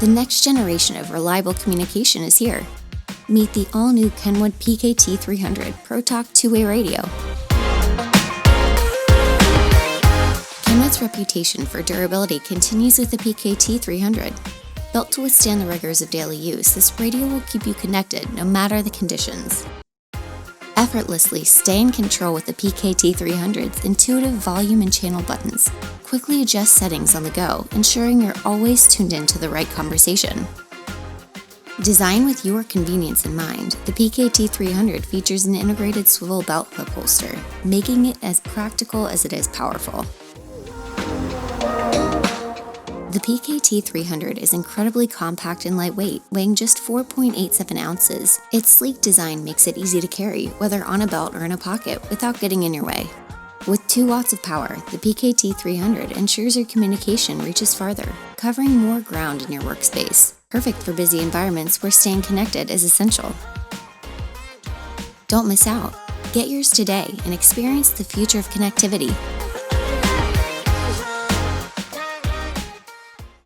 The next generation of reliable communication is here. Meet the all-new Kenwood PKT-300 ProTalk two-way radio. Kenwood's reputation for durability continues with the PKT-300. Built to withstand the rigors of daily use, this radio will keep you connected no matter the conditions. Effortlessly stay in control with the PKT-300's intuitive volume and channel buttons. Quickly adjust settings on the go, ensuring you're always tuned in to the right conversation. Designed with your convenience in mind, the PKT-300 features an integrated swivel belt clip holster, making it as practical as it is powerful. The PKT-300 is incredibly compact and lightweight, weighing just 4.87 ounces. Its sleek design makes it easy to carry, whether on a belt or in a pocket, without getting in your way. With 2 watts of power, the PKT-300 ensures your communication reaches farther, covering more ground in your workspace. Perfect for busy environments where staying connected is essential. Don't miss out. Get yours today and experience the future of connectivity.